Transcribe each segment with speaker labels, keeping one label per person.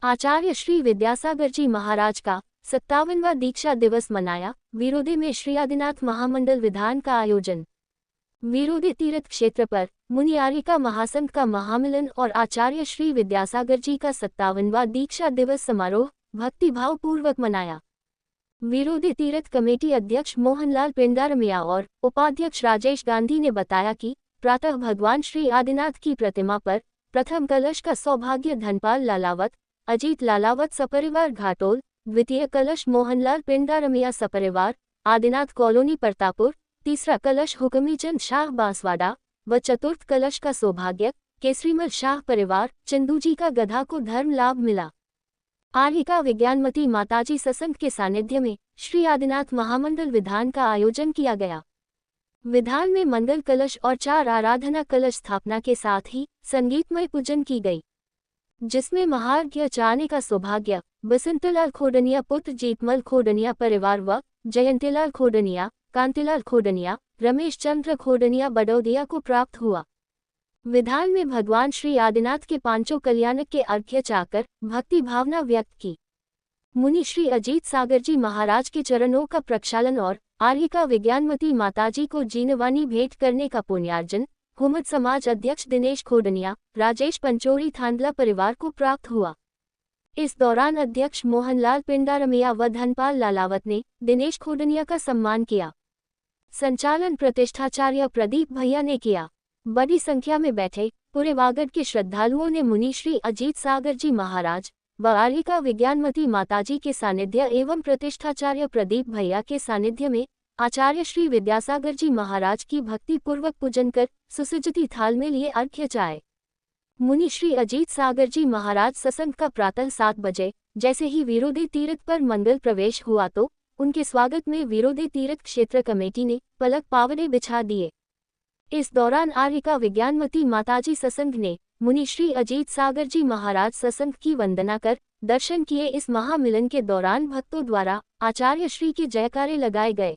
Speaker 1: आचार्य श्री विद्यासागर जी महाराज का 57वां दीक्षा दिवस मनाया। विरोधी में श्री आदिनाथ महामंडल विधान का आयोजन। विरोधी तीर्थ क्षेत्र पर मुनि आर्यिका महासंघ का महामिलन और आचार्य श्री विद्यासागर जी का 57वां दीक्षा दिवस समारोह भक्तिभाव पूर्वक मनाया। विरोधी तीर्थ कमेटी अध्यक्ष मोहनलाल पेंडारमिया और उपाध्यक्ष राजेश गांधी ने बताया कि प्रातः भगवान श्री आदिनाथ की प्रतिमा पर प्रथम कलश का सौभाग्य धनपाल लालावत, अजीत लालावत सपरिवार घाटोल, द्वितीय कलश मोहनलाल पेंडारमिया सपरिवार आदिनाथ कॉलोनी परतापुर, तीसरा कलश हुकमीचंद शाह बांसवाड़ा व चतुर्थ कलश का सौभाग्य केसरीमल शाह परिवार चंदूजी का गधा को धर्म लाभ मिला। आर्यिका विज्ञानमती माताजी सत्संग के सानिध्य में श्री आदिनाथ महामंडल विधान का आयोजन किया गया। विधान में मंगल कलश और 4 आराधना कलश स्थापना के साथ ही संगीतमय पूजन की गई, जिसमें महार्घ्य चाने का सौभाग्य बसंतलाल खोडनिया पुत्र जीतमल खोडनिया परिवार व जयंतीलाल खोडनिया, कांतिलाल खोडनिया, रमेश चंद्र खोडनिया बडौदिया को प्राप्त हुआ। विधान में भगवान श्री आदिनाथ के पांचों कल्याणक के अर्घ्य चाकर भक्ति भावना व्यक्त की। मुनि श्री अजीत सागर जी महाराज के चरणों का प्रक्षालन और आर्यिका विज्ञानमती माताजी को जीनवानी भेंट करने का पुण्यार्जन हुमद समाज अध्यक्ष दिनेश खोडनिया, राजेश पंचोरी थांदला परिवार को प्राप्त हुआ। इस दौरान अध्यक्ष मोहनलाल पेंडारमिया व धनपाल लालावत ने दिनेश खोडनिया का सम्मान किया। संचालन प्रतिष्ठाचार्य प्रदीप भैया ने किया। बड़ी संख्या में बैठे पूरे वागड़ के श्रद्धालुओं ने मुनि श्री अजीत सागर जी महाराज व आर्यिका विज्ञानमती माताजी के सानिध्य एवं प्रतिष्ठाचार्य प्रदीप भैया के सानिध्य में आचार्य श्री विद्यासागर जी महाराज की भक्ति पूर्वक पूजन कर सुसज्जित थाल में लिए अर्घ्य चाय। मुनि श्री अजीत सागर जी महाराज सत्संग का प्रातः 7 बजे जैसे ही विरोधी तीर्थ पर मंगल प्रवेश हुआ तो उनके स्वागत में विरोधी तीर्थ क्षेत्र कमेटी ने पलक पावड़े बिछा दिए। इस दौरान आर्यिका विज्ञानमती माताजी सत्संग ने मुनि श्री अजीत सागर जी महाराज सत्संग की वंदना कर दर्शन किए। इस महामिलन के दौरान भक्तों द्वारा आचार्य श्री के जयकारे लगाए गए।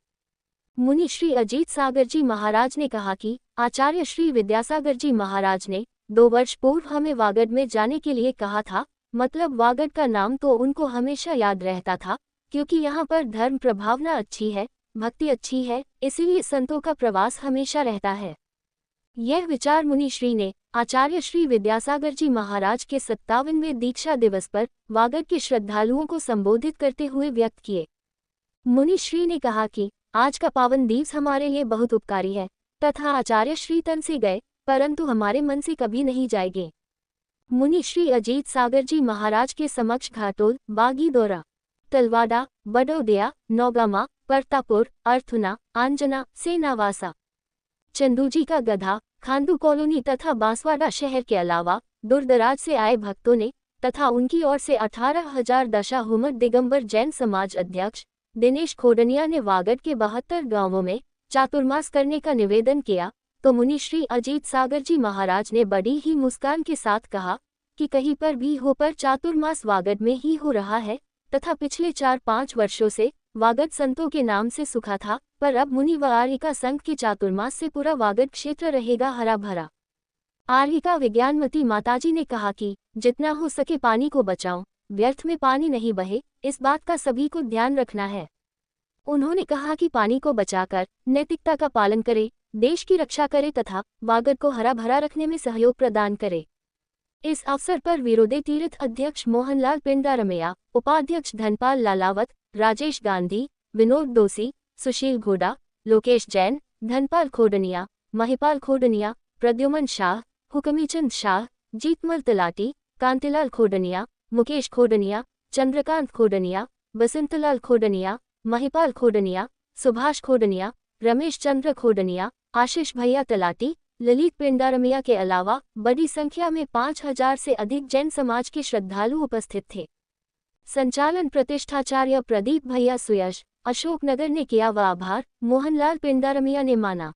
Speaker 1: मुनि श्री अजीत सागर जी महाराज ने कहा कि आचार्य श्री विद्यासागर जी महाराज ने 2 वर्ष पूर्व हमें वागड़ में जाने के लिए कहा था। मतलब वागड़ का नाम तो उनको हमेशा याद रहता था, क्योंकि यहाँ पर धर्म प्रभावना अच्छी है, भक्ति अच्छी है, इसीलिए संतों का प्रवास हमेशा रहता है। यह विचार मुनि श्री ने आचार्य श्री विद्यासागर जी महाराज के 57वें दीक्षा दिवस पर वागड़ के श्रद्धालुओं को संबोधित करते हुए व्यक्त किए। मुनि श्री ने कहा कि आज का पावन दिवस हमारे लिए बहुत उपकारी है तथा आचार्य श्री तन से गए परंतु हमारे मन से कभी नहीं जाएंगे। मुनि श्री अजीत सागर जी महाराज के समक्ष घाटोल, बागी दौरा, तलवाड़ा, बडौदिया, नौगामा, परतापुर, अर्थुना, आंजना, सेनावासा, चंदूजी का गधा, खांदू कॉलोनी तथा बांसवाड़ा शहर के अलावा दूरदराज से आए भक्तों ने तथा उनकी ओर से 18,000 दशा हुमद दिगंबर जैन समाज अध्यक्ष दिनेश खोडनिया ने वागड़ के 72 गांवों में चातुर्मास करने का निवेदन किया तो मुनि श्री अजीत सागर जी महाराज ने बड़ी ही मुस्कान के साथ कहा कि कहीं पर भी हो पर चातुर्मास वागड़ में ही हो रहा है तथा पिछले 4-5 वर्षों से वागड़ संतों के नाम से सूखा था, पर अब मुनि व आर्यिका संघ के चातुर्मास से पूरा वागड़ क्षेत्र रहेगा हरा भरा। आर्यिका विज्ञानमती माताजी ने कहा कि जितना हो सके पानी को बचाओ, व्यर्थ में पानी नहीं बहे, इस बात का सभी को ध्यान रखना है। उन्होंने कहा कि पानी को बचाकर नैतिकता का पालन करे, देश की रक्षा करे तथा वागड़ को हरा भरा रखने में सहयोग प्रदान करे। इस अवसर पर विरोधी तीर्थ अध्यक्ष मोहनलाल पेंडारमिया, उपाध्यक्ष धनपाल लालावत, राजेश गांधी, विनोद दोसी, सुशील घोड़ा, लोकेश जैन, धनपाल खोडनिया, महिपाल खोडनिया, प्रद्युमन शाह, हुकमीचंद शाह, जीतमल तलाटी, कांतिलाल खोडनिया, मुकेश खोडनिया, चंद्रकांत खोडनिया, बसंतलाल खोडनिया, महिपाल खोडनिया, सुभाष खोडनिया, रमेश चंद्र खोडनिया, आशीष भैया तलाटी, ललित पेंडारमिया के अलावा बड़ी संख्या में 5,000 से अधिक जैन समाज के श्रद्धालु उपस्थित थे। संचालन प्रतिष्ठाचार्य प्रदीप भैया सुयश, अशोकनगर ने किया व आभार मोहनलाल पेंडारमिया ने माना।